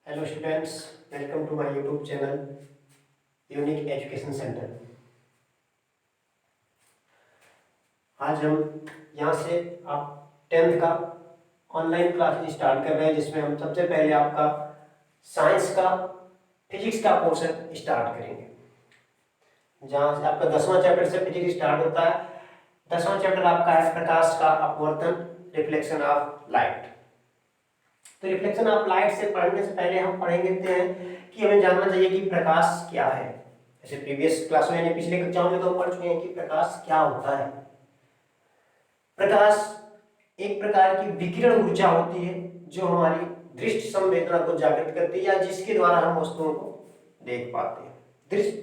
Hello students, welcome to my YouTube channel Unique Education Centre. आज हम यहाँ से आप 10th का ऑनलाइन क्लासेज स्टार्ट कर रहे हैं, जिसमें हम सबसे पहले आपका साइंस का फिजिक्स का पोर्शन स्टार्ट करेंगे। जहाँ से आपका 10वां चैप्टर से फिजिक्स स्टार्ट होता है। 10वां चैप्टर आपका है प्रकाश का अपवर्तन, रिफ्लेक्शन ऑफ लाइट। तो रिफ्लेक्शन ऑफ लाइट से पढ़ने से पहले हम पढ़ेंगे कि हमें जानना चाहिए कि प्रकाश क्या है। जैसे प्रीवियस क्लास में यानी पिछले कक्षाओं में तो हम पढ़ चुके हैं कि प्रकाश क्या होता है। प्रकाश एक प्रकार की विकिरण ऊर्जा होती है जो हमारी दृष्टि संवेदना को जागृत करती है या जिसके द्वारा हम वस्तुओं को देख पाते हैं। दृष्टि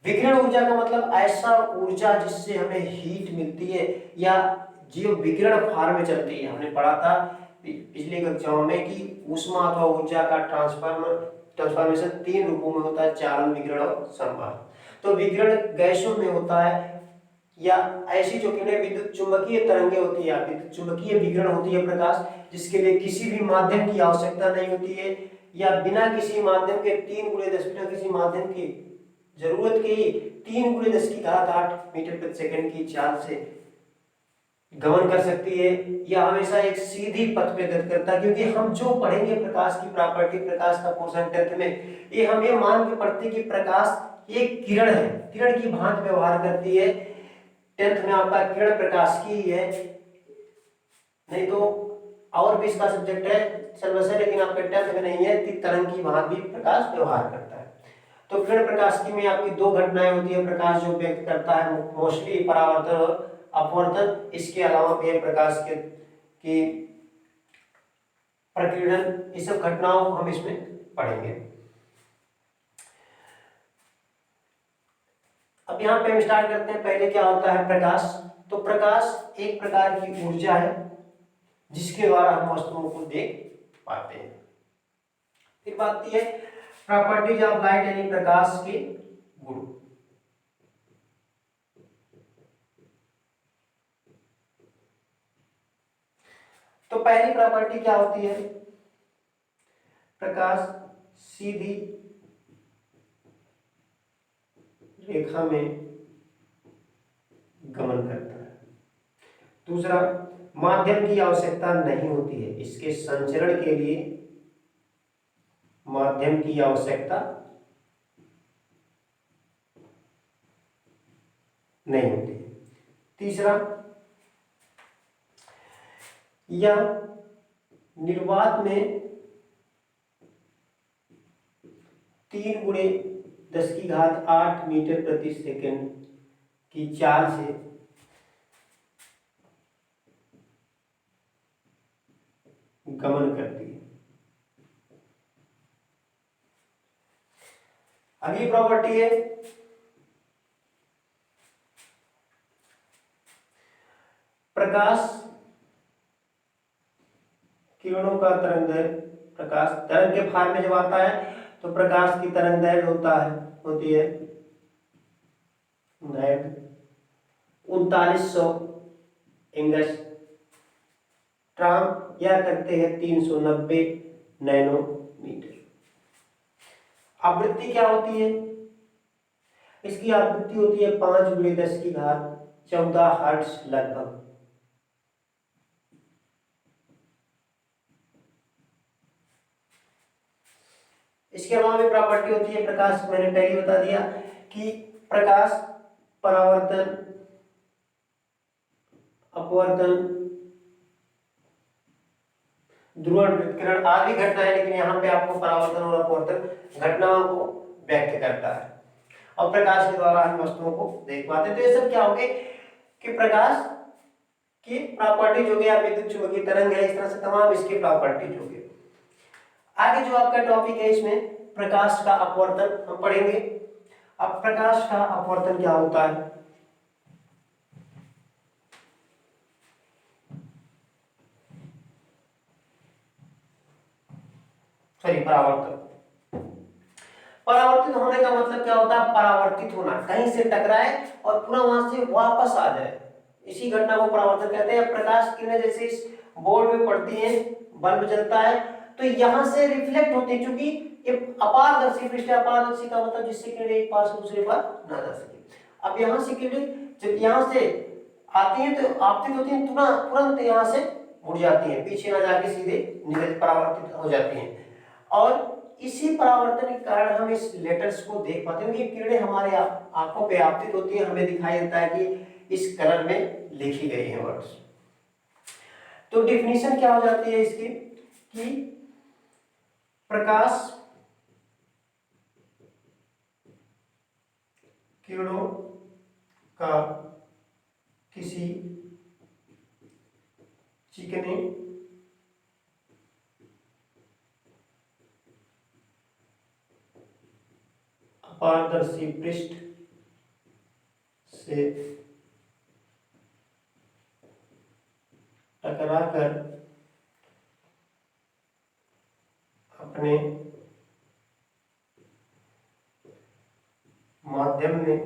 विकिरण ऊर्जा का मतलब ऐसा ऊर्जा जिससे हमें हीट मिलती है या जो विकिरण फॉर्म में चलती है। हमने पढ़ा था पिछले कक्षाओं में कि ऊष्मा अथवा ऊर्जा का ट्रांसफॉर्मेशन 3 रूपों में होता है: चालन, विकिरण और संवहन। तो विकिरण गैसों में होता है या ऐसी जो किरणें विद्युत चुंबकीय तरंगें होती है या विद्युत चुंबकीय विकिरण होती है प्रकाश, जिसके लिए किसी भी माध्यम की आवश्यकता नहीं होती है या बिना किसी माध्यम के 3 × 10 बिना किसी माध्यम की जरूरत के ही 3 × 10⁸ मीटर प्रति सेकंड की चाल से गमन कर सकती है या हमेशा एक सीधी पथ पे गति करता है। क्योंकि हम जो पढ़ेंगे प्रकाश की प्रॉपर्टी, प्रकाश का पोर्शन 10th में, ये हम ये मान के पढ़ते कि प्रकाश एक किरण है, किरण की भांति व्यवहार करती है। 10th में आपका किरण प्रकाश की ही है, नहीं तो और भी इसका सब्जेक्ट है सिलेबस है, लेकिन आपके 10th में नहीं है कि तरंग की भांति भी प्रकाश व्यवहार करता है। तो किरण प्रकाश की में आपकी 2 घटनाएं होती है। प्रकाश जो व्यक्त करता है मोस्टली परावर्तन और अपवर्तन, इसके अलावा भी प्रकाश के की प्रकीर्णन, इस सब घटनाओं को हम इसमें पढ़ेंगे। अब यहाँ पे हम स्टार्ट करते हैं। पहले क्या होता है प्रकाश? तो प्रकाश एक प्रकार की ऊर्जा है जिसके द्वारा हम वस्तुओं को देख पाते हैं। फिर बात आती है प्रॉपर्टीज ऑफ लाइट यानी प्रकाश के गुण। तो पहली प्रॉपर्टी क्या होती है? प्रकाश सीधी रेखा में गमन करता है। दूसरा, माध्यम की आवश्यकता नहीं होती है, इसके संचरण के लिए माध्यम की आवश्यकता नहीं होती है। तीसरा, यह निर्वात में 3 × 10⁸ मीटर प्रति सेकंड की चाल से गमन करती है। अगली प्रॉपर्टी है प्रकाश किरणों का तरंगदैर्घ्य। प्रकाश तरंग के फॉर्म में जब आता है तो प्रकाश की तरंगदैर्घ्य होती है 3900 एंगस्ट्रॉम या करते हैं 390 नैनोमीटर। आवृत्ति क्या होती है? इसकी आवृत्ति होती है 5 × 10⁻14 हर्ट्ज लगभग। इसके अलावा भी प्रॉपर्टी होती है प्रकाश, मैंने पहले बता दिया कि प्रकाश परावर्तन, अपवर्तन, ध्रुवण, विकिरण आदि घटनाएं, लेकिन यहाँ पे आपको परावर्तन और अपवर्तन घटनाओं को व्यक्त करता है और प्रकाश के द्वारा हम वस्तुओं को देख पाते हैं। तो ये सब क्या हो गए कि प्रकाश की प्रॉपर्टीज हो गया, विद्युत चुंबकीय तरंग है, इस तरह से तमाम इसकी प्रॉपर्टीज हो गए। आगे जो आपका टॉपिक है इसमें प्रकाश का अपवर्तन हम पढ़ेंगे। अब प्रकाश का अपवर्तन क्या होता है? परावर्तन। परावर्तित होने का मतलब क्या होता है? परावर्तित होना, कहीं से टकराए और पुनः वहां से वापस आ जाए, इसी घटना को परावर्तन कहते हैं। प्रकाश किरणें जैसे इस बोर्ड में पड़ती हैं, बल्ब जलता है तो यहाँ से रिफ्लेक्ट होते हैं, क्योंकि ये अपारदर्शी पृष्ठ है। अपारदर्शी का मतलब जिससे किरणें एक पार से दूसरे पार ना जा सके। अब यहाँ से किरणें जब यहाँ से आती हैं तो आपतित होती हैं, तुरंत यहाँ से मुड़ जाती हैं, पीछे ना जाके सीधे निगत परावर्तित हो जाती हैं। और इसी परावर्तन के कारण हम इस लेटर्स को देख पाते हैं। ये किरणें हमारे आंखों पे आपतित होती है, हमें दिखाई देता है कि इस कलर में लिखी गई है वर्ड्स। तो डिफिनीशन क्या हो जाती है इसकी कि प्रकाश किरणों का किसी चिकने अपारदर्शी पृष्ठ से टकराकर अपने माध्यम में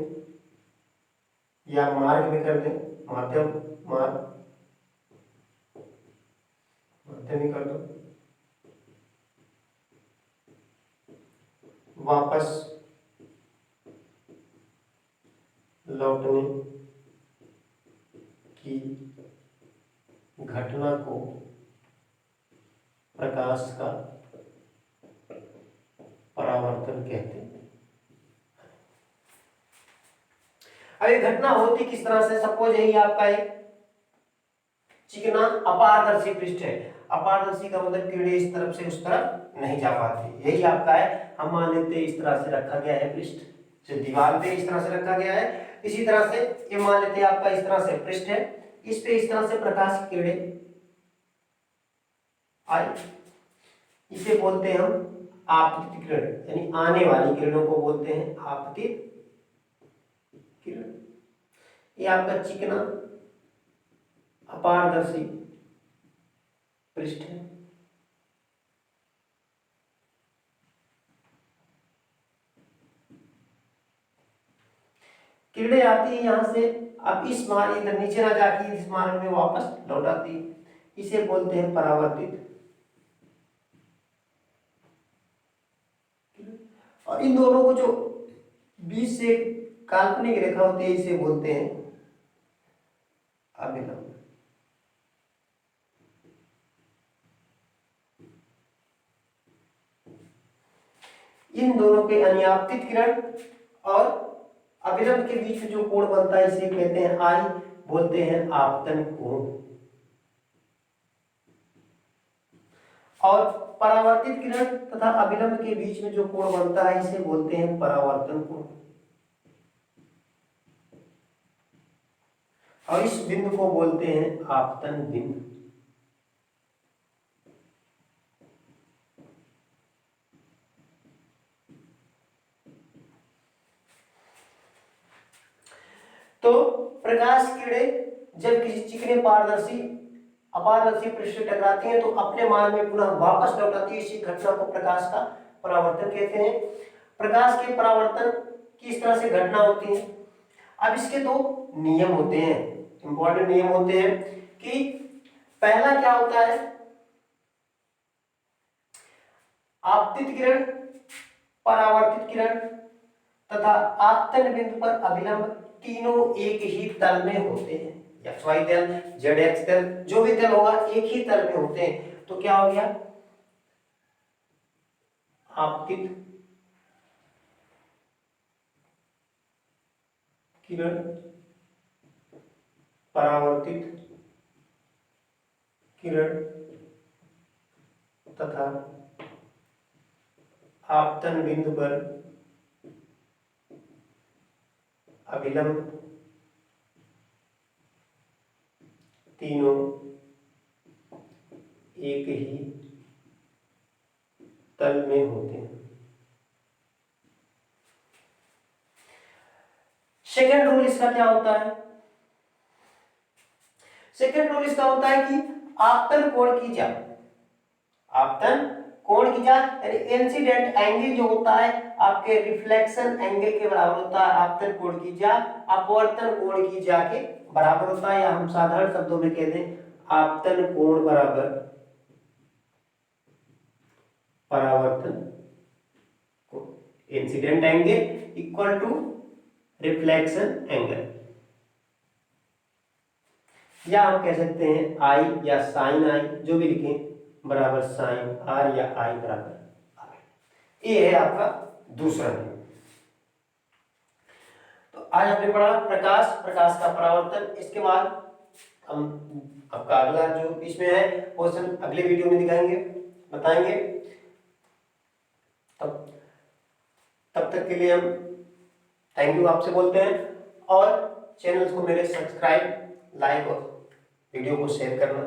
या मार्ग में कर दें, माध्यम ही कर दो, वापस लौटने की घटना को प्रकाश का परावर्तन कहते हैं। अब ये घटना होती किस तरह से? सपोज यही आपका एक चिकना अपारदर्शी पृष्ठ है। अपारदर्शी का मतलब किरणें इस तरफ से उस तरफ नहीं जा पाती, यही आपका है। हम मान लेते हैं इस तरह से रखा गया है पृष्ठ, जो दीवार पे इस तरह से रखा गया है। इसी तरह से ये मान लेते हैं आपका इस तरह से पृष्ठ है, इस पे इस तरह से प्रकाश की किरणें आई, इसे बोलते हैं हम आपतित किरण, यानी आने वाली किरणों को बोलते हैं आपतित किरण। ये आपका चिकना अपारदर्शी पृष्ठ है। किरणें आती है यहां से, अब इस मार्ग इधर नीचे ना जाके इस मार्ग में वापस लौट आती है, इसे बोलते हैं परावर्तित। और इन दोनों को जो बीच से काल्पनिक रेखा होती है इसे बोलते हैं अभिलंब। इन दोनों के यानी आपतित किरण और अभिलंब के बीच में जो कोण बनता है इसे कहते हैं आई, बोलते हैं आपतन कोण। और परावर्तित किरण तथा अभिलंब के बीच में जो कोण बनता है इसे बोलते हैं परावर्तन कोण। और इस बिंदु को बोलते हैं आपतन बिंदु। तो प्रकाश किरणें जब किसी चिकने पारदर्शी अपारदर्शी पृष्ठ से टकराती हैं तो अपने मार्ग में पुनः वापस लौट आती है। इसी घटना को प्रकाश का परावर्तन कहते हैं। प्रकाश के परावर्तन की इस तरह से घटना होती है। अब इसके दो नियम होते हैं, इंपॉर्टेंट नियम होते हैं कि पहला क्या होता है, आपतित किरण, परावर्तित किरण तथा आपतन बिंदु पर अभिलंब तीनों एक ही तल में होते हैं। XY तल, ZX तल, जो भी तल होगा एक ही तल में होते हैं। तो क्या हो गया, आपतित किरण, परावर्तित किरण तथा आपतन बिंदु पर अभिलंब तीनों एक ही तल में होते हैं। सेकेंड रूल इसका क्या होता है? सेकेंड रूल इसका होता है कि आपतन कोण की जाए, आपतन कोण की जाए यानी इंसिडेंट एंगल जो होता है आपके रिफ्लेक्शन एंगल के बराबर होता है। आपतन कोण की जा अपवर्तन कोण की जा के बराबर होता है, या हम साधारण शब्दों में कह दें आपतन कोण बराबर परावर्तन को incident angle equal to reflection angle, या हम कह सकते हैं आई या साइन आई, जो भी लिखें, बराबर साइन आर या आई बराबर आर। ये है आपका दूसरा नियम। तो आज हमने पढ़ा प्रकाश का परावर्तन। इसके बाद हम आपका अगला जो इसमें है क्वेश्चन अगले वीडियो में दिखाएंगे, बताएंगे। तब तक के लिए हम थैंक यू आपसे बोलते हैं, और चैनल को मेरे सब्सक्राइब, लाइक और वीडियो को शेयर करना